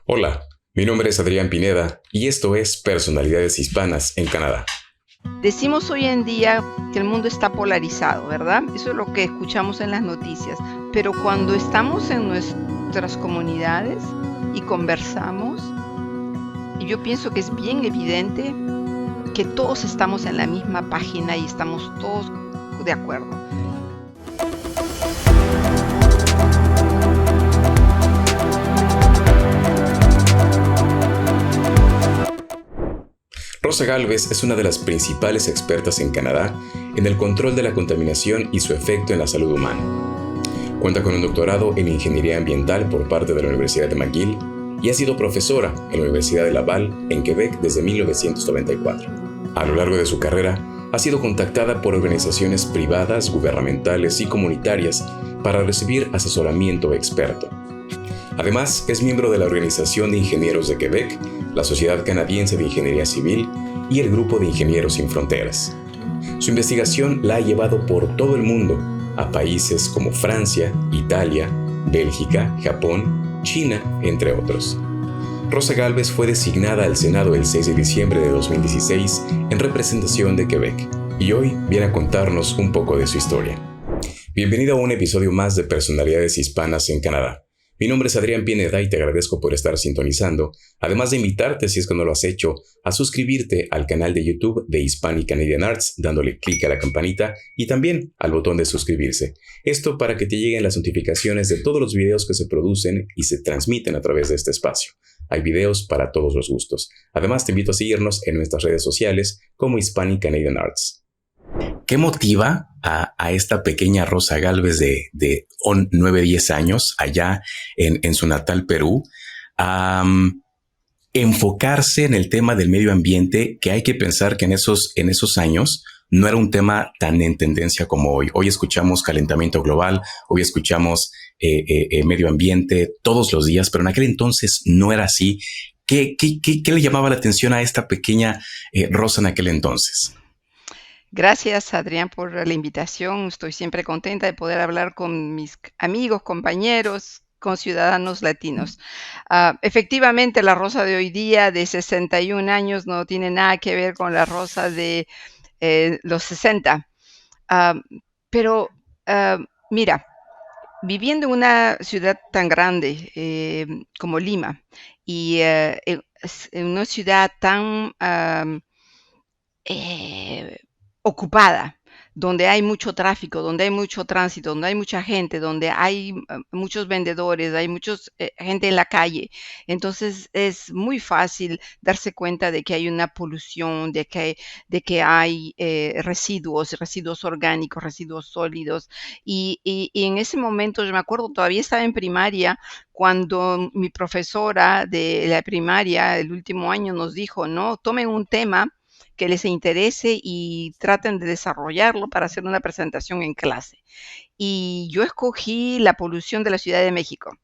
Hola, mi nombre es Adrián Pineda y esto es Personalidades Hispanas en Canadá. Decimos hoy en día que el mundo está polarizado, ¿verdad? Eso es lo que escuchamos en las noticias. Pero cuando estamos en nuestras comunidades y conversamos, yo pienso que es bien evidente que todos estamos en la misma página y estamos todos de acuerdo. Rosa Gálvez es una de las principales expertas en Canadá en el control de la contaminación y su efecto en la salud humana. Cuenta con un doctorado en Ingeniería Ambiental por parte de la Universidad de McGill y ha sido profesora en la Universidad de Laval, en Quebec, desde 1994. A lo largo de su carrera, ha sido contactada por organizaciones privadas, gubernamentales y comunitarias para recibir asesoramiento experto. Además, es miembro de la Organización de Ingenieros de Quebec, la Sociedad Canadiense de Ingeniería Civil y el Grupo de Ingenieros Sin Fronteras. Su investigación la ha llevado por todo el mundo, a países como Francia, Italia, Bélgica, Japón, China, entre otros. Rosa Gálvez fue designada al Senado el 6 de diciembre de 2016 en representación de Quebec y hoy viene a contarnos un poco de su historia. Bienvenida a un episodio más de Personalidades Hispanas en Canadá. Mi nombre es Adrián Pineda y te agradezco por estar sintonizando, además de invitarte, si es que no lo has hecho, a suscribirte al canal de YouTube de Hispanic Canadian Arts dándole clic a la campanita y también al botón de suscribirse. Esto para que te lleguen las notificaciones de todos los videos que se producen y se transmiten a través de este espacio. Hay videos para todos los gustos. Además, te invito a seguirnos en nuestras redes sociales como Hispanic Canadian Arts. ¿Qué motiva a esta pequeña Rosa Gálvez de 9-10 años allá en su natal Perú a enfocarse en el tema del medio ambiente, que hay que pensar que en esos años no era un tema tan en tendencia como hoy? Hoy escuchamos calentamiento global, hoy escuchamos medio ambiente todos los días, pero en aquel entonces no era así. ¿Qué le llamaba la atención a esta pequeña Rosa en aquel entonces? Gracias, Adrián, por la invitación. Estoy siempre contenta de poder hablar con mis amigos, compañeros, con ciudadanos latinos. Efectivamente, la Rosa de hoy día, de 61 años, no tiene nada que ver con la Rosa de los 60. Ah, pero mira, viviendo en una ciudad tan grande como Lima y en una ciudad tan eh, ocupada, donde hay mucho tráfico, donde hay mucho tránsito, donde hay mucha gente, donde hay muchos vendedores, hay muchos gente en la calle. Entonces es muy fácil darse cuenta de que hay una polución, de que hay residuos orgánicos, residuos sólidos. Y en ese momento, yo me acuerdo, todavía estaba en primaria, cuando mi profesora de la primaria, el último año, nos dijo, no, tomen un tema que les interese y traten de desarrollarlo para hacer una presentación en clase. Y yo escogí la polución de la Ciudad de México.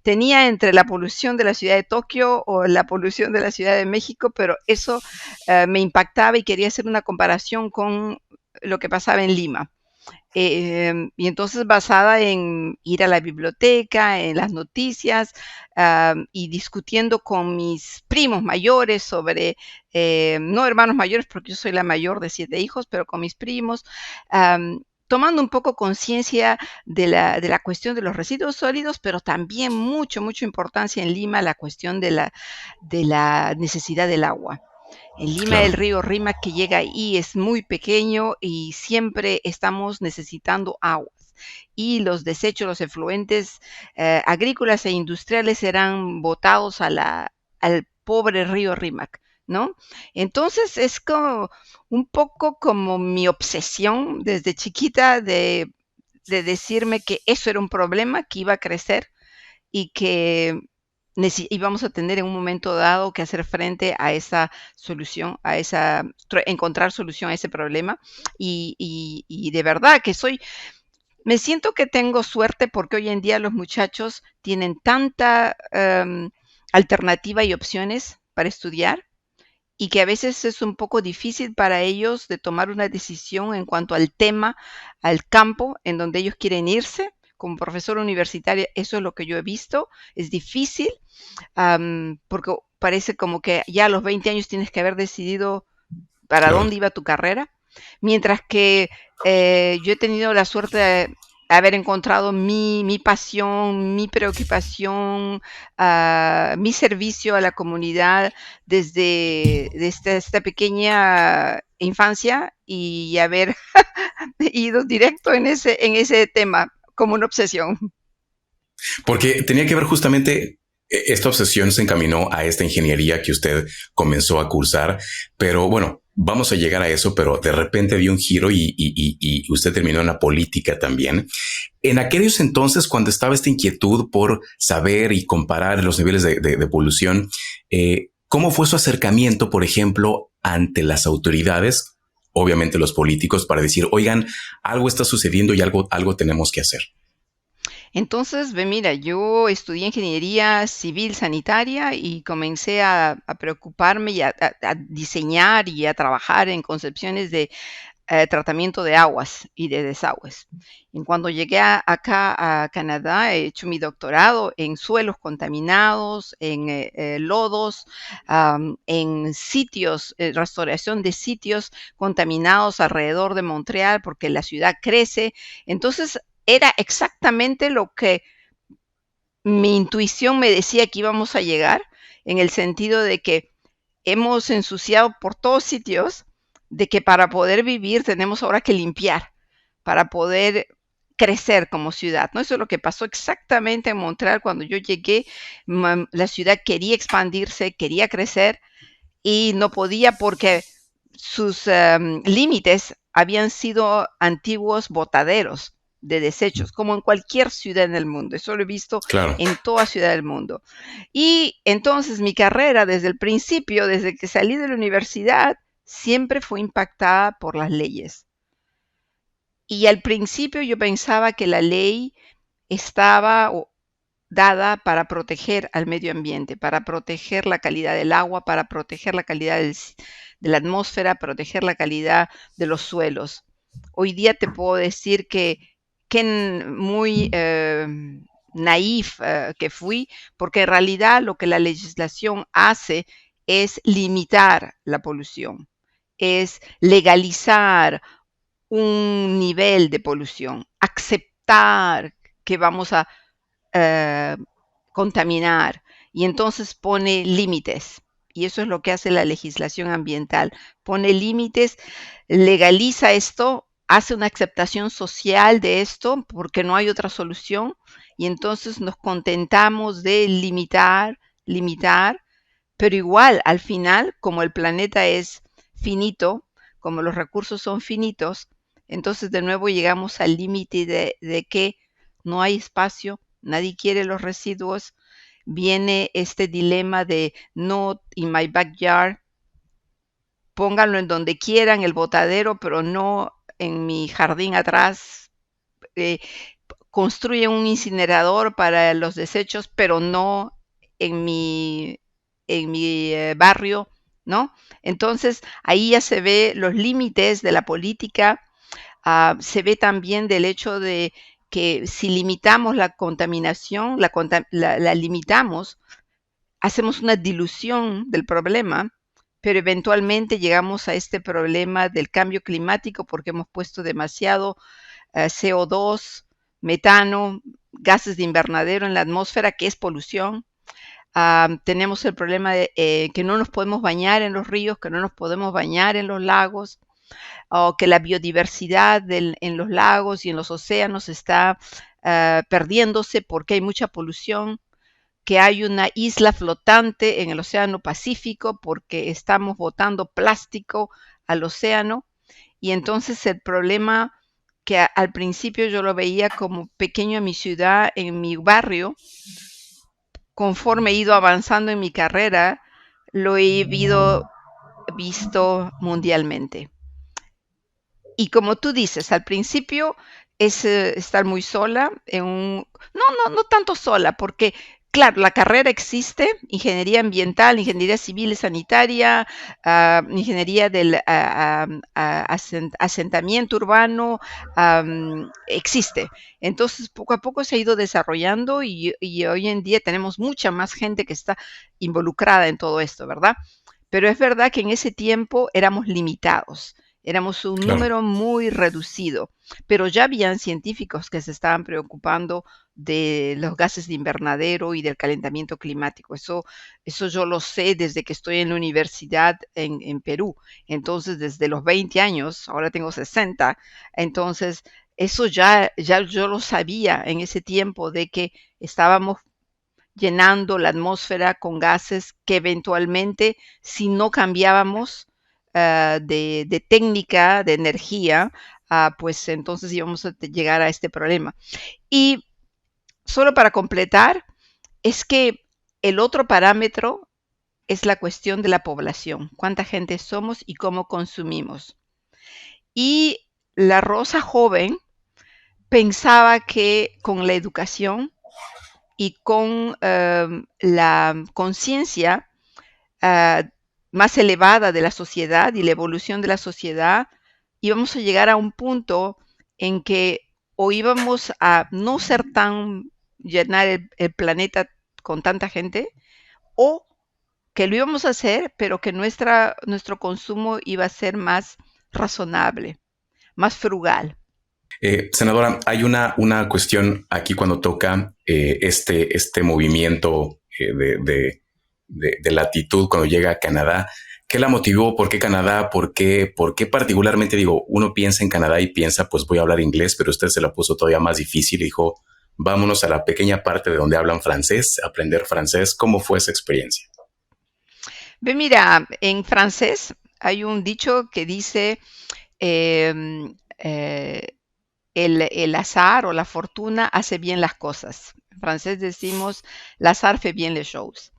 Tenía entre la polución de la ciudad de Tokio o la polución de la Ciudad de México, pero eso me impactaba y quería hacer una comparación con lo que pasaba en Lima. Y entonces basada en ir a la biblioteca, en las noticias, y discutiendo con mis primos mayores sobre, no hermanos mayores, porque yo soy la mayor de 7 hijos, pero con mis primos, tomando un poco conciencia de la cuestión de los residuos sólidos, pero también mucha importancia en Lima la cuestión de la necesidad del agua. En Lima el Claro. río Rímac que llega ahí es muy pequeño y siempre estamos necesitando aguas. Y los desechos, los efluentes agrícolas e industriales serán botados al pobre río Rímac, ¿no? Entonces es como un poco como mi obsesión desde chiquita de decirme que eso era un problema que iba a crecer y que íbamos a tener en un momento dado que hacer frente a esa solución, encontrar solución a ese problema. Y de verdad que me siento que tengo suerte porque hoy en día los muchachos tienen tanta alternativa y opciones para estudiar y que a veces es un poco difícil para ellos de tomar una decisión en cuanto al tema, al campo en donde ellos quieren irse, como profesora universitaria, eso es lo que yo he visto. Es difícil, porque parece como que ya a los 20 años tienes que haber decidido para Claro. dónde iba tu carrera, mientras que yo he tenido la suerte de haber encontrado mi pasión, mi preocupación, mi servicio a la comunidad desde esta pequeña infancia y haber ido directo en ese tema como una obsesión. Porque tenía que ver justamente, esta obsesión se encaminó a esta ingeniería que usted comenzó a cursar, pero bueno, vamos a llegar a eso, pero de repente dio un giro y usted terminó en la política también. En aquellos entonces, cuando estaba esta inquietud por saber y comparar los niveles de polución, ¿cómo fue su acercamiento, por ejemplo, ante las autoridades, obviamente los políticos, para decir, oigan, algo está sucediendo y algo tenemos que hacer? Entonces, ve, mira, yo estudié ingeniería civil sanitaria y comencé a preocuparme y a diseñar y a trabajar en concepciones de tratamiento de aguas y de desagües. Y cuando llegué acá a Canadá, he hecho mi doctorado en suelos contaminados, en lodos, en sitios, restauración de sitios contaminados alrededor de Montreal, porque la ciudad crece. Entonces, era exactamente lo que mi intuición me decía que íbamos a llegar, en el sentido de que hemos ensuciado por todos sitios, de que para poder vivir tenemos ahora que limpiar, para poder crecer como ciudad, ¿no? Eso es lo que pasó exactamente en Montreal cuando yo llegué. La ciudad quería expandirse, quería crecer y no podía porque sus límites habían sido antiguos botaderos de desechos, como en cualquier ciudad en el mundo. Eso lo he visto Claro. en toda ciudad del mundo. Y entonces mi carrera desde el principio, desde que salí de la universidad, siempre fue impactada por las leyes. Y al principio yo pensaba que la ley estaba dada para proteger al medio ambiente, para proteger la calidad del agua, para proteger la calidad de la atmósfera, proteger la calidad de los suelos. Hoy día te puedo decir que muy naif que fui, porque en realidad lo que la legislación hace es limitar la polución, es legalizar un nivel de polución, aceptar que vamos a eh, contaminar y entonces pone límites. Y eso es lo que hace la legislación ambiental. Pone límites, legaliza esto, hace una aceptación social de esto porque no hay otra solución y entonces nos contentamos de limitar, limitar, pero igual al final, como el planeta es finito, como los recursos son finitos, entonces de nuevo llegamos al límite de que no hay espacio, nadie quiere los residuos, viene este dilema de not in my backyard, pónganlo en donde quieran, el botadero, pero no en mi jardín atrás. Eh, Construyen un incinerador para los desechos, pero no en mi barrio, ¿no? Entonces, ahí ya se ve los límites de la política, se ve también del hecho de que si limitamos la contaminación, la limitamos, hacemos una dilución del problema, pero eventualmente llegamos a este problema del cambio climático porque hemos puesto demasiado CO2, metano, gases de invernadero en la atmósfera, que es polución. Tenemos el problema de que no nos podemos bañar en los ríos, que no nos podemos bañar en los lagos, o que la biodiversidad en los lagos y en los océanos está perdiéndose porque hay mucha polución, que hay una isla flotante en el Océano Pacífico porque estamos botando plástico al océano. Y entonces el problema que al principio yo lo veía como pequeño en mi ciudad, en mi barrio, conforme he ido avanzando en mi carrera, lo he visto mundialmente. Y como tú dices, al principio es estar muy sola, no tanto sola, porque Claro, la carrera existe, ingeniería ambiental, ingeniería civil y sanitaria, ingeniería del asentamiento urbano, existe. Entonces, poco a poco se ha ido desarrollando y hoy en día tenemos mucha más gente que está involucrada en todo esto, ¿verdad? Pero es verdad que en ese tiempo éramos limitados, éramos un Claro. número muy reducido, pero ya habían científicos que se estaban preocupando de los gases de invernadero y del calentamiento climático. Eso yo lo sé desde que estoy en la universidad en Perú. Entonces, desde los 20 años, ahora tengo 60, entonces eso ya yo lo sabía en ese tiempo de que estábamos llenando la atmósfera con gases que eventualmente, si no cambiábamos de técnica, de energía, pues entonces íbamos a llegar a este problema. Y solo para completar, es que el otro parámetro es la cuestión de la población, cuánta gente somos y cómo consumimos. Y la Rosa joven pensaba que con la educación y con la conciencia uh, más elevada de la sociedad y la evolución de la sociedad, íbamos a llegar a un punto en que o íbamos a no ser tan, llenar el planeta con tanta gente, o que lo íbamos a hacer, pero que nuestro consumo iba a ser más razonable, más frugal. Senadora, hay una cuestión aquí cuando toca este movimiento de latitud cuando llega a Canadá. ¿Qué la motivó? ¿Por qué Canadá? Por qué particularmente? Digo, uno piensa en Canadá y piensa, pues voy a hablar inglés, pero usted se la puso todavía más difícil y dijo, vámonos a la pequeña parte de donde hablan francés, aprender francés. ¿Cómo fue esa experiencia? Ve, mira, en francés hay un dicho que dice, em, eh, el azar o la fortuna hace bien las cosas. En francés decimos, l'azar fait bien les choses.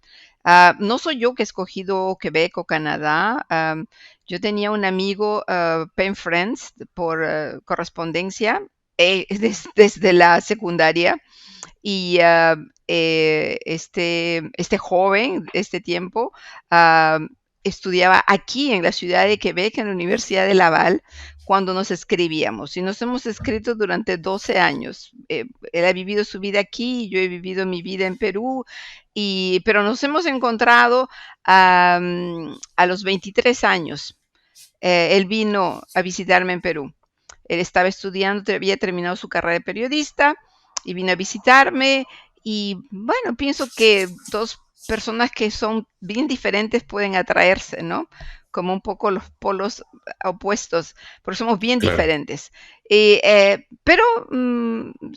No soy yo que he escogido Quebec o Canadá. Yo tenía un amigo, pen friends, por correspondencia, desde la secundaria. Y este joven, este tiempo, estudiaba aquí en la ciudad de Quebec, en la Universidad de Laval, cuando nos escribíamos. Y nos hemos escrito durante 12 años. Él ha vivido su vida aquí, yo he vivido mi vida en Perú, pero nos hemos encontrado a los 23 años. Él vino a visitarme en Perú. Él estaba estudiando, había terminado su carrera de periodista y vino a visitarme. Y bueno, pienso que dos personas que son bien diferentes pueden atraerse, ¿no? Como un poco los polos opuestos, porque somos bien Claro. diferentes. Pero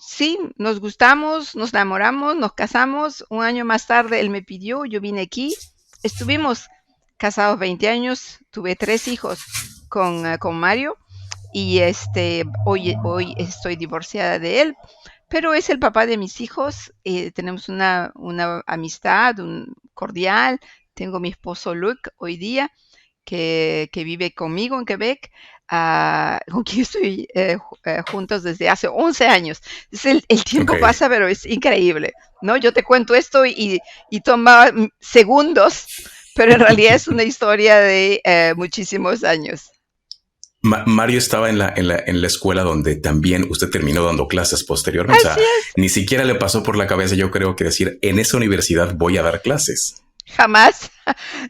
sí, nos gustamos, nos enamoramos, nos casamos. Un año más tarde él me pidió, yo vine aquí, estuvimos casados 20 años, tuve 3 hijos con Mario y hoy estoy divorciada de él, pero es el papá de mis hijos. Tenemos una amistad cordial. Tengo mi esposo Luc hoy día, que vive conmigo en Quebec, con quien estoy juntos desde hace 11 años. El Ok. tiempo pasa, pero es increíble, ¿no? Yo te cuento esto y toma segundos, pero en realidad es una historia de muchísimos años. Mario estaba en la escuela donde también usted terminó dando clases posteriormente. O Así sea, es. ni siquiera le pasó por la cabeza, yo creo que decir, en esa universidad voy a dar clases. Jamás,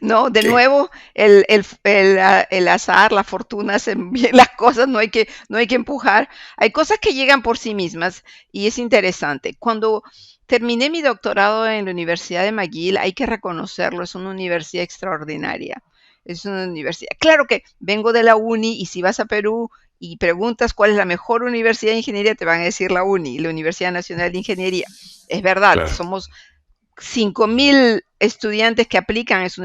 no, de ¿Qué? nuevo, el azar, la fortuna hacen bien las cosas, no hay que empujar. Hay cosas que llegan por sí mismas y es interesante. Cuando terminé mi doctorado en la Universidad de McGill, hay que reconocerlo, es una universidad extraordinaria. Es una universidad. Claro que vengo de la uni y si vas a Perú y preguntas cuál es la mejor universidad de ingeniería, te van a decir la uni, la Universidad Nacional de Ingeniería. Es verdad, Claro. somos 5.000 estudiantes que aplican, es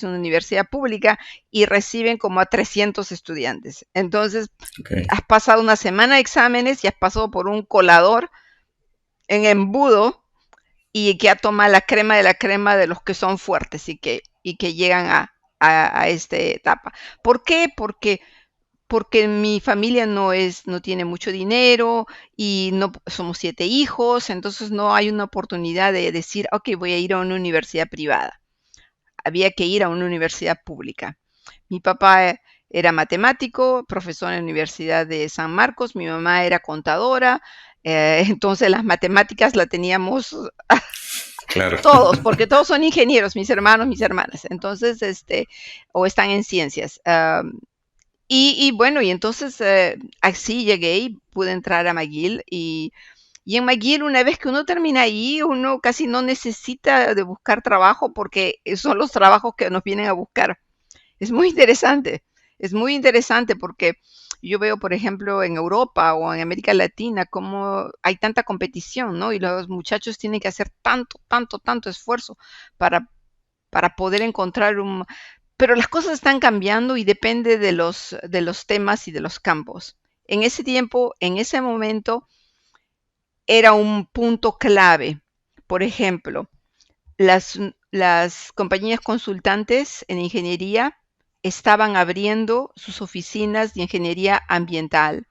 una universidad pública y reciben como a 300 estudiantes. Entonces, Okay. has pasado una semana de exámenes y has pasado por un colador en embudo y que toma la crema de los que son fuertes y que llegan a esta etapa. ¿Por qué? Porque porque mi familia no tiene mucho dinero y no somos 7 hijos, entonces no hay una oportunidad de decir, ok, voy a ir a una universidad privada. Había que ir a una universidad pública. Mi papá era matemático, profesor en la Universidad de San Marcos, mi mamá era contadora, entonces las matemáticas la teníamos Claro. todos, porque todos son ingenieros, mis hermanos, mis hermanas, entonces, o están en ciencias. Y bueno, y entonces así llegué y pude entrar a McGill y en McGill, una vez que uno termina ahí, uno casi no necesita de buscar trabajo porque son los trabajos que nos vienen a buscar. Es muy interesante, es muy interesante porque yo veo, por ejemplo, en Europa o en América Latina, cómo hay tanta competición, ¿no? Y los muchachos tienen que hacer tanto, tanto, tanto esfuerzo para, para poder encontrar un... Pero las cosas están cambiando y depende de los temas y de los campos. En ese tiempo, en ese momento, era un punto clave. Por ejemplo, las, las compañías consultantes en ingeniería estaban abriendo sus oficinas de ingeniería ambiental,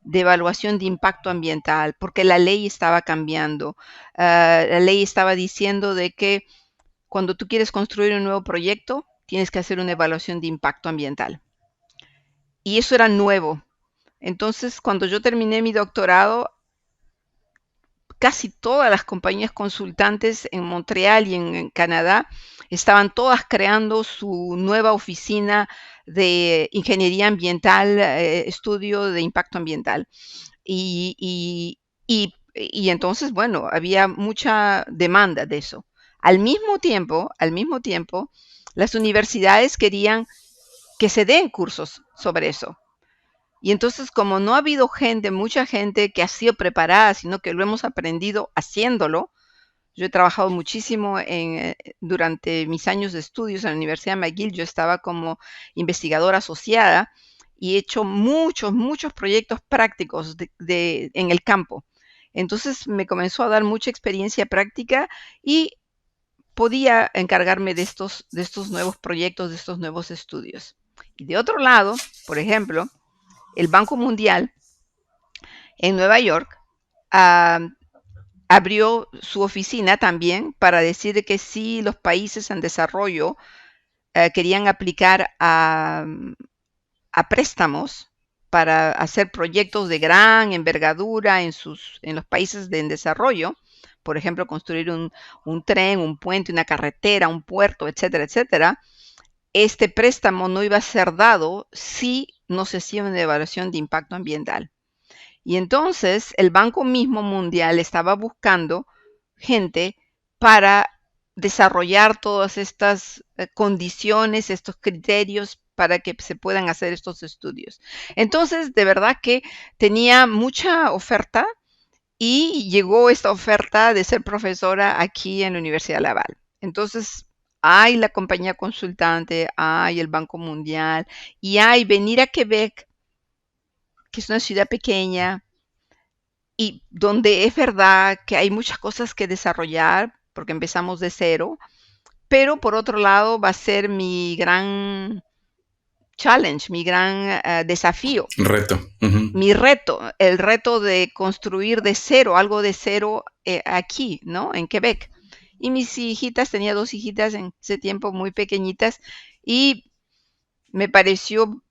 de evaluación de impacto ambiental, porque la ley estaba cambiando. La ley estaba diciendo de que cuando tú quieres construir un nuevo proyecto, tienes que hacer una evaluación de impacto ambiental. Y eso era nuevo. Entonces, cuando yo terminé mi doctorado, casi todas las compañías consultantes en Montreal y en Canadá estaban todas creando su nueva oficina de ingeniería ambiental, estudio de impacto ambiental. Y, y, y entonces, bueno, había mucha demanda de eso. Al mismo tiempo, las universidades querían que se den cursos sobre eso. Y entonces, como no ha habido gente, mucha gente que ha sido preparada, sino que lo hemos aprendido haciéndolo, yo he trabajado muchísimo durante mis años de estudios en la Universidad de McGill, yo estaba como investigadora asociada y he hecho muchos, muchos proyectos prácticos en el campo. Entonces me comenzó a dar mucha experiencia práctica y podía encargarme de estos nuevos proyectos, de estos nuevos estudios. Y de otro lado, por ejemplo, el Banco Mundial en Nueva York ah, abrió su oficina también para decir que si los países en desarrollo querían aplicar a préstamos para hacer proyectos de gran envergadura en los países en desarrollo, por ejemplo, construir un tren, un puente, una carretera, un puerto, etcétera, etcétera, este préstamo no iba a ser dado si no se hacía una evaluación de impacto ambiental. Y entonces el Banco mismo mundial estaba buscando gente para desarrollar todas estas condiciones, estos criterios para que se puedan hacer estos estudios. Entonces, de verdad que tenía mucha oferta y llegó esta oferta de ser profesora aquí en la Universidad Laval. Entonces, hay la compañía consultante, hay el Banco Mundial y hay venir a Quebec, que es una ciudad pequeña, y donde es verdad que hay muchas cosas que desarrollar, porque empezamos de cero, pero por otro lado va a ser mi gran challenge, mi gran desafío, Reto. Ujú. mi reto, el reto de construir de cero, algo de cero aquí, ¿no? En Quebec. Y mis hijitas, tenía 2 hijitas en ese tiempo muy pequeñitas, y me pareció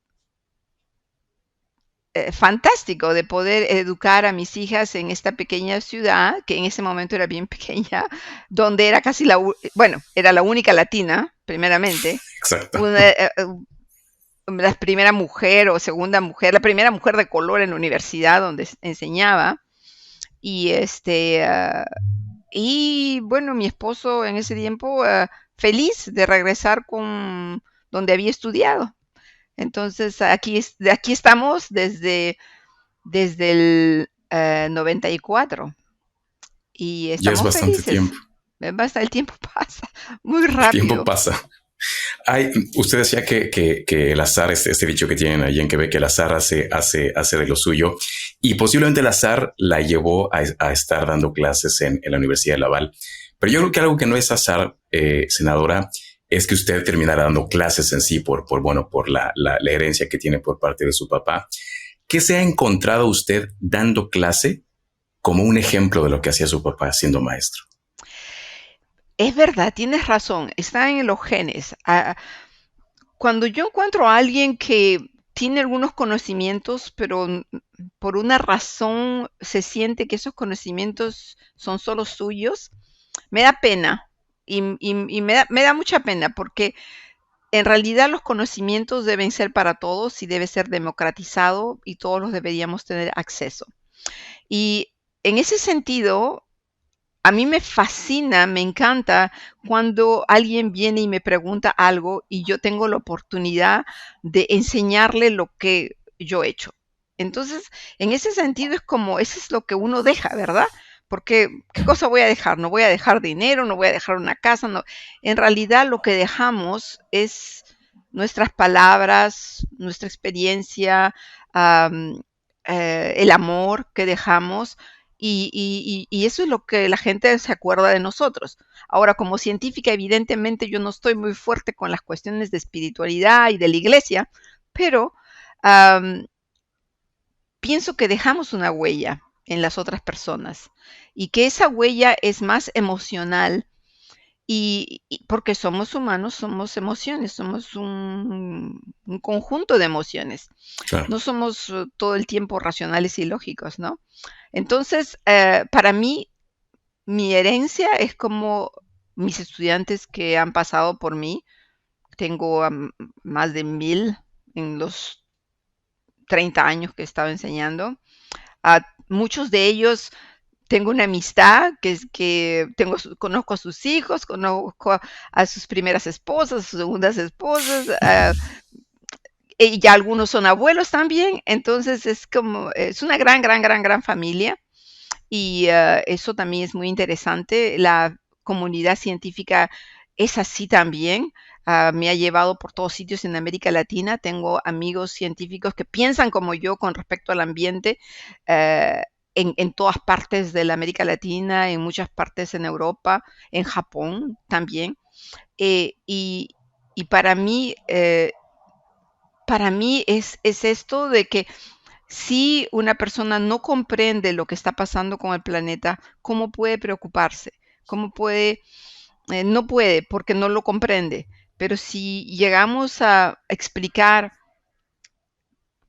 fantástico de poder educar a mis hijas en esta pequeña ciudad, que en ese momento era bien pequeña, donde era casi bueno, era la única latina, primeramente, Exacto. la primera mujer o segunda mujer, la primera mujer de color en la universidad donde enseñaba. Y y bueno, mi esposo en ese tiempo feliz de regresar con donde había estudiado. Entonces, de aquí estamos desde el 94 y Ya es estamos bastante felices. tiempo. Basta, el tiempo pasa muy El tiempo rápido. pasa. Usted decía que el azar, este dicho que tienen ahí en Quebec, que el azar hace de lo suyo, y posiblemente el azar la llevó a estar dando clases en la Universidad de Laval. Pero yo creo que algo que no es azar, senadora, es que usted terminara dando clases en sí bueno, por la herencia que tiene por parte de su papá. ¿Qué se ha encontrado usted dando clase como un ejemplo de lo que hacía su papá siendo maestro? Es verdad, tienes razón, está en los genes. Cuando yo encuentro a alguien que tiene algunos conocimientos, pero por una razón se siente que esos conocimientos son solo suyos, me da pena y me da mucha pena porque en realidad los conocimientos deben ser para todos y debe ser democratizado y todos los deberíamos tener acceso. Y en ese sentido, a mí me fascina, me encanta cuando alguien viene y me pregunta algo y yo tengo la oportunidad de enseñarle lo que yo he hecho. Entonces, en ese sentido es como, eso es lo que uno deja, ¿verdad? Porque, ¿qué cosa voy a dejar? No voy a dejar dinero, no voy a dejar una casa, no. En realidad lo que dejamos es nuestras palabras, nuestra experiencia, am, el amor que dejamos y eso es lo que la gente se acuerda de nosotros. Ahora, como científica, evidentemente yo no estoy muy fuerte con las cuestiones de espiritualidad y de la iglesia, pero am, pienso que dejamos una huella en las otras personas y que esa huella es más emocional y porque somos humanos, somos emociones, somos un conjunto de emociones. Claro. No somos todo el tiempo racionales y lógicos, ¿no? Entonces, para mí, mi herencia es como mis estudiantes que han pasado por mí. Tengo más de 1000 en los 30 años que he estado enseñando. A muchos de ellos tengo una amistad que tengo, conozco a sus hijos, conozco a sus primeras esposas, sus segundas esposas, y ya algunos son abuelos también. Entonces es como, es una gran familia. Y eso también es muy interesante. La comunidad científica es así también. Me ha llevado por todos sitios en América Latina. Tengo amigos científicos que piensan como yo con respecto al ambiente eh, en todas partes de la América Latina, en muchas partes en Europa, en Japón también. Eh, y, y para mí es esto de que si una persona no comprende lo que está pasando con el planeta, ¿cómo puede preocuparse? ¿Cómo puede? No puede porque no lo comprende. Pero si llegamos a explicar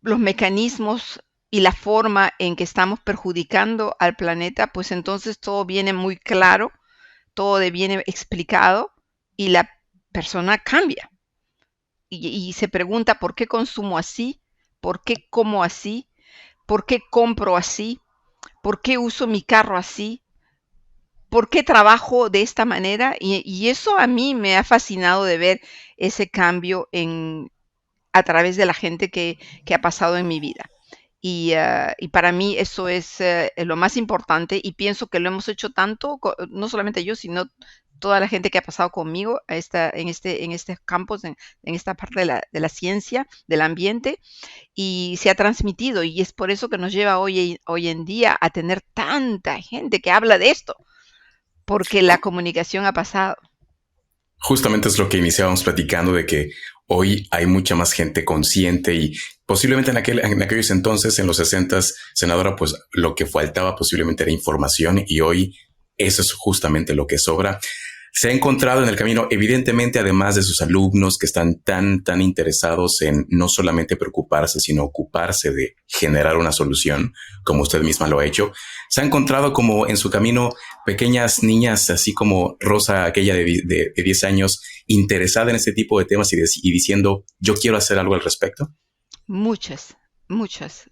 los mecanismos y la forma en que estamos perjudicando al planeta, pues entonces todo viene muy claro, todo viene explicado y la persona cambia y se pregunta por qué consumo así, por qué como así, por qué compro así, por qué uso mi carro así, por qué trabajo de esta manera. Y eso a mí me ha fascinado de ver ese cambio a través de la gente que ha pasado en mi vida. Y para mí eso es lo más importante y pienso que lo hemos hecho tanto, no solamente yo, sino toda la gente que ha pasado conmigo en estos campos, en esta parte de la ciencia, del ambiente, y se ha transmitido y es por eso que nos lleva hoy en día a tener tanta gente que habla de esto, porque la comunicación ha pasado. Justamente es lo que iniciábamos platicando de que hoy hay mucha más gente consciente y posiblemente en aquellos entonces, en los 60, senadora, pues lo que faltaba posiblemente era información y hoy eso es justamente lo que sobra. Se ha encontrado en el camino, evidentemente, además de sus alumnos que están tan interesados en no solamente preocuparse, sino ocuparse de generar una solución, como usted misma lo ha hecho, se ha encontrado como en su camino pequeñas niñas, así como Rosa, aquella de 10 años, interesada en este tipo de temas y diciendo, yo quiero hacer algo al respecto. Muchas, muchas.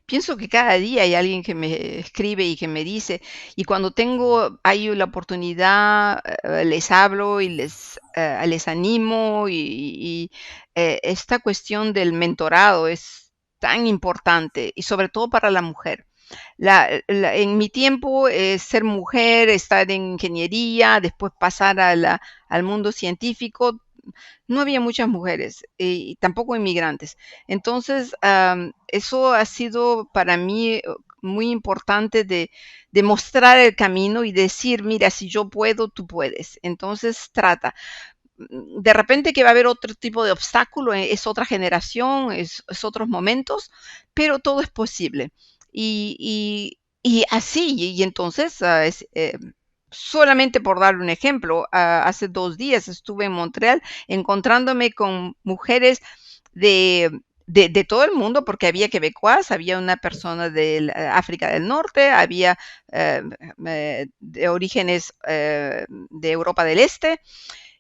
Pienso que cada día hay alguien que me escribe y que me dice, y cuando hay la oportunidad, les hablo y les animo, esta cuestión del mentorado es tan importante, y sobre todo para la mujer. En mi tiempo, ser mujer, estar en ingeniería, después pasar al mundo científico, no había muchas mujeres y tampoco inmigrantes. Entonces, eso ha sido para mí muy importante de mostrar el camino y decir, mira, si yo puedo, tú puedes. Entonces, trata. de repente que va a haber otro tipo de obstáculo, es otra generación, es otros momentos, pero todo es posible. Y así, y entonces, solamente por dar un ejemplo, hace 2 días estuve en Montreal encontrándome con mujeres de, de todo el mundo, porque había quebecuas, había una persona de África del Norte, había de orígenes de Europa del Este,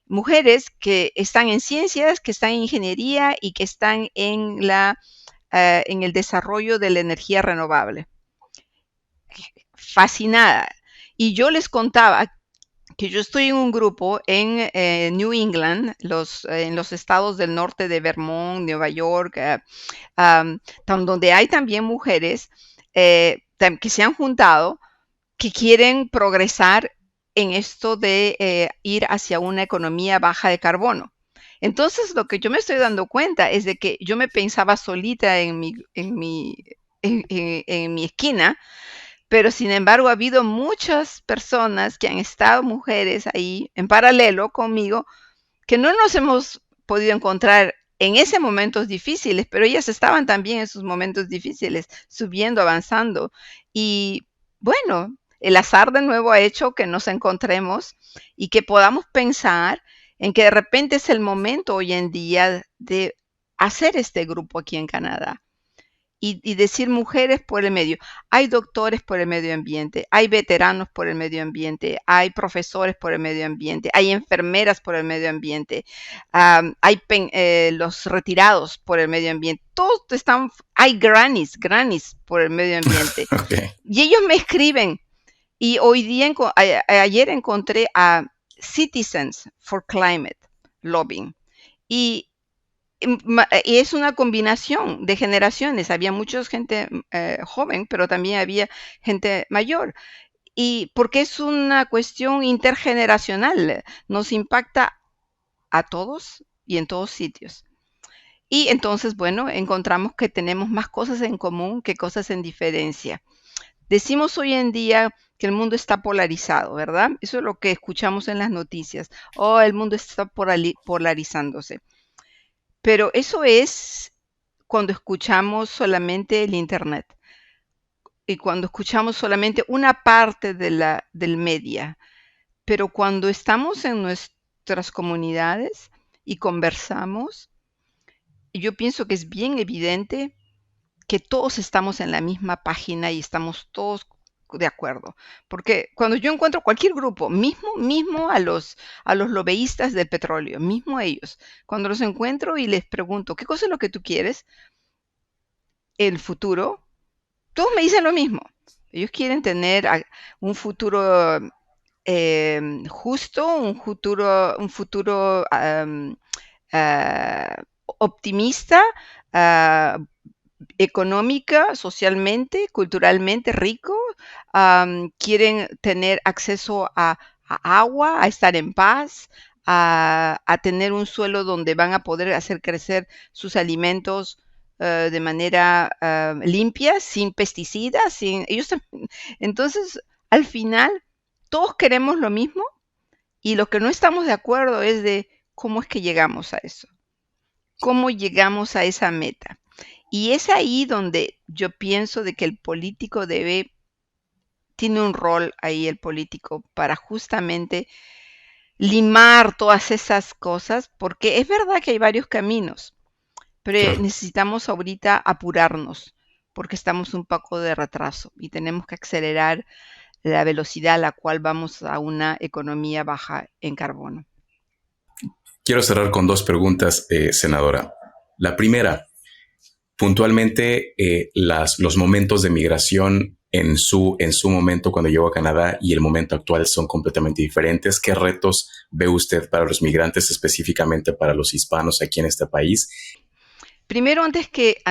mujeres que están en ciencias, que están en ingeniería y que están en el desarrollo de la energía renovable. Fascinada. Y yo les contaba que yo estoy en un grupo en New England, en los estados del norte de Vermont, Nueva York, donde hay también mujeres que se han juntado, que quieren progresar en esto de ir hacia una economía baja de carbono. Entonces, lo que yo me estoy dando cuenta es de que yo me pensaba solita en mi esquina, pero sin embargo ha habido muchas personas que han estado, mujeres ahí en paralelo conmigo, que no nos hemos podido encontrar en esos momentos difíciles, pero ellas estaban también en sus momentos difíciles, subiendo, avanzando. Y bueno, el azar de nuevo ha hecho que nos encontremos y que podamos pensar en que de repente es el momento hoy en día de hacer este grupo aquí en Canadá. Y decir mujeres por el medio. Hay doctores por el medio ambiente, hay veteranos por el medio ambiente, hay profesores por el medio ambiente, hay enfermeras por el medio ambiente, hay los retirados por el medio ambiente. Todos están, hay grannies por el medio ambiente. Okay. Y ellos me escriben. Y hoy día, ayer encontré a Citizens for Climate Lobbying. Y y es una combinación de generaciones. Había mucha gente joven, pero también había gente mayor. Y porque es una cuestión intergeneracional, nos impacta a todos y en todos sitios. Y entonces, bueno, encontramos que tenemos más cosas en común que cosas en diferencia. Decimos hoy en día que el mundo está polarizado, ¿verdad? Eso es lo que escuchamos en las noticias. Oh, el mundo está polarizándose. Pero eso es cuando escuchamos solamente el Internet y cuando escuchamos solamente una parte del media. Pero cuando estamos en nuestras comunidades y conversamos, yo pienso que es bien evidente que todos estamos en la misma página y estamos todos de acuerdo. Porque cuando yo encuentro cualquier grupo, mismo a los lobbyistas del petróleo, mismo a ellos, cuando los encuentro y les pregunto, ¿qué cosa es lo que tú quieres? El futuro, todos me dicen lo mismo. Ellos quieren tener un futuro justo, un futuro optimista, ah, económica, socialmente, culturalmente rico, quieren tener acceso a agua, a estar en paz, a tener un suelo donde van a poder hacer crecer sus alimentos de manera limpia, sin pesticidas, entonces, al final, todos queremos lo mismo y lo que no estamos de acuerdo es de cómo es que llegamos a eso, cómo llegamos a esa meta. Y es ahí donde yo pienso de que tiene un rol ahí el político para justamente limar todas esas cosas, porque es verdad que hay varios caminos, pero Claro. necesitamos ahorita apurarnos, porque estamos un poco de retraso y tenemos que acelerar la velocidad a la cual vamos a una economía baja en carbono. Quiero cerrar con dos preguntas, senadora. La primera, puntualmente, los momentos de migración en su momento cuando llegó a Canadá y el momento actual son completamente diferentes. ¿Qué retos ve usted para los migrantes, específicamente para los hispanos aquí en este país? Primero, antes que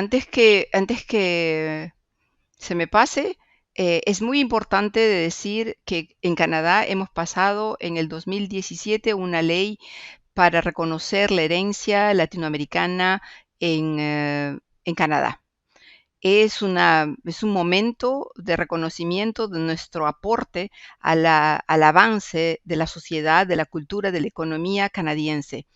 se me pase, es muy importante de decir que en Canadá hemos pasado en el 2017 una ley para reconocer la herencia latinoamericana en Canadá. es un momento de reconocimiento de nuestro aporte al avance de la sociedad, de la cultura, de la economía canadiense.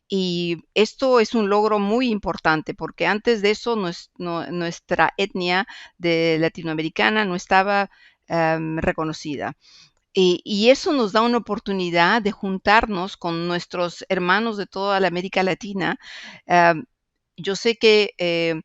Y esto es un logro muy importante porque antes de eso nuestra etnia de latinoamericana no estaba reconocida. Y eso nos da una oportunidad de juntarnos con nuestros hermanos de toda la América Latina. Am, yo sé que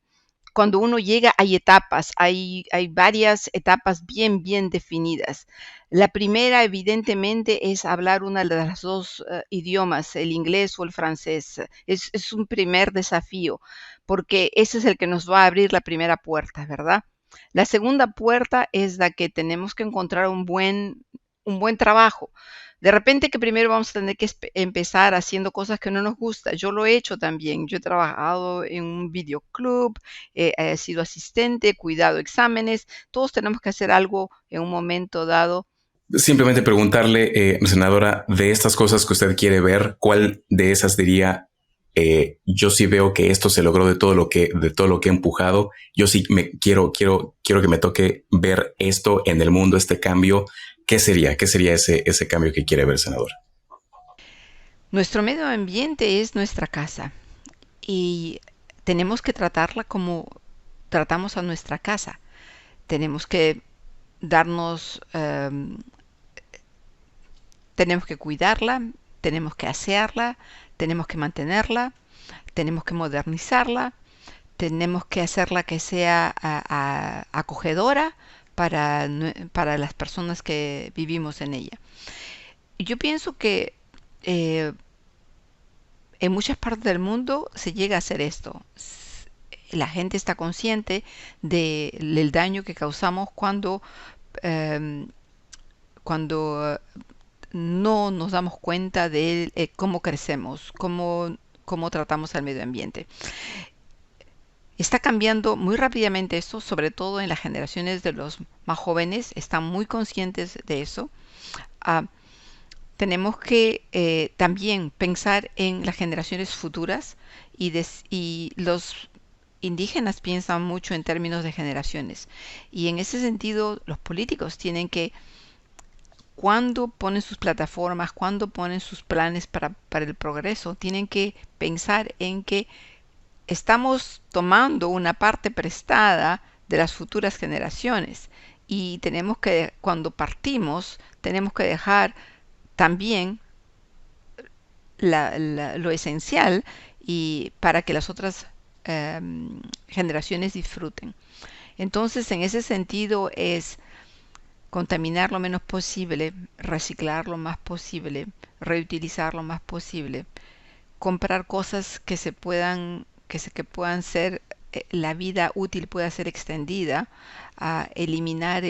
cuando uno llega hay etapas, hay varias etapas bien definidas. La primera, evidentemente, es hablar una de las dos idiomas, el inglés o el francés. Es un primer desafío, porque ese es el que nos va a abrir la primera puerta, ¿verdad? La segunda puerta es la que tenemos que encontrar un buen trabajo. De repente que primero vamos a tener que empezar haciendo cosas que no nos gusta. Yo lo he hecho también. Yo he trabajado en un videoclub, he sido asistente, cuidado exámenes. Todos tenemos que hacer algo en un momento dado. Simplemente preguntarle, senadora, de estas cosas que usted quiere ver, ¿cuál de esas diría, yo sí veo que esto se logró de todo lo que he empujado? Yo sí quiero que me toque ver esto en el mundo, este cambio. ¿Qué sería? ¿Qué sería ese cambio que quiere ver, senadora? Nuestro medio ambiente es nuestra casa y tenemos que tratarla como tratamos a nuestra casa. Tenemos que darnos, tenemos que cuidarla, tenemos que asearla, tenemos que mantenerla, tenemos que modernizarla, tenemos que hacerla que sea acogedora para las personas que vivimos en ella. Yo pienso que eh, en muchas partes del mundo se llega a hacer esto. La gente está consciente del daño que causamos eh, cuando no nos damos cuenta de cómo crecemos, cómo tratamos al medio ambiente. Está cambiando muy rápidamente esto, sobre todo en las generaciones de los más jóvenes, están muy conscientes de eso. Ah, tenemos que también pensar en las generaciones futuras y los indígenas piensan mucho en términos de generaciones. Y en ese sentido, los políticos tienen que, cuando ponen sus plataformas, cuando ponen sus planes para el progreso, tienen que pensar en que estamos tomando una parte prestada de las futuras generaciones y tenemos que, cuando partimos, tenemos que dejar también lo esencial y para que las otras generaciones disfruten. Entonces, en ese sentido es contaminar lo menos posible, reciclar lo más posible, reutilizar lo más posible, comprar cosas que puedan ser, la vida útil pueda ser extendida, a eliminar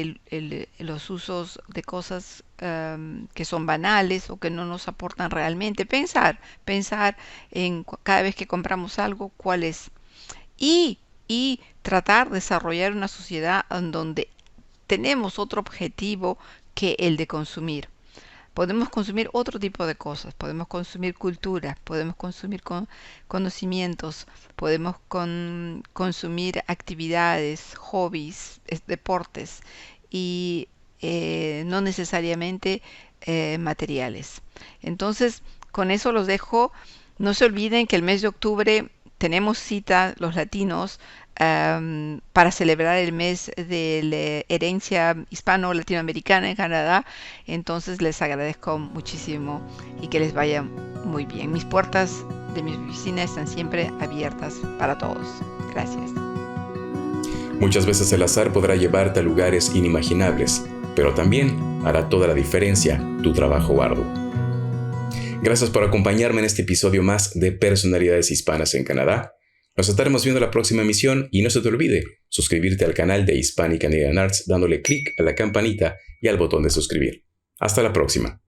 los usos de cosas que son banales o que no nos aportan realmente. Pensar en cada vez que compramos algo, cuál es. Y, y tratar de desarrollar una sociedad en donde tenemos otro objetivo que el de consumir. Podemos consumir otro tipo de cosas, podemos consumir cultura, podemos consumir conocimientos, podemos consumir actividades, hobbies, deportes y no necesariamente materiales. Entonces, con eso los dejo. No se olviden que el mes de octubre tenemos cita los latinos para celebrar el mes de la herencia hispano-latinoamericana en Canadá. Entonces les agradezco muchísimo y que les vaya muy bien. Mis puertas de mi oficina están siempre abiertas para todos. Gracias. Muchas veces el azar podrá llevarte a lugares inimaginables, pero también hará toda la diferencia tu trabajo arduo. Gracias por acompañarme en este episodio más de Personalidades Hispanas en Canadá. Nos estaremos viendo en la próxima emisión y no se te olvide suscribirte al canal de Hispanic Canadian Arts dándole clic a la campanita y al botón de suscribir. Hasta la próxima.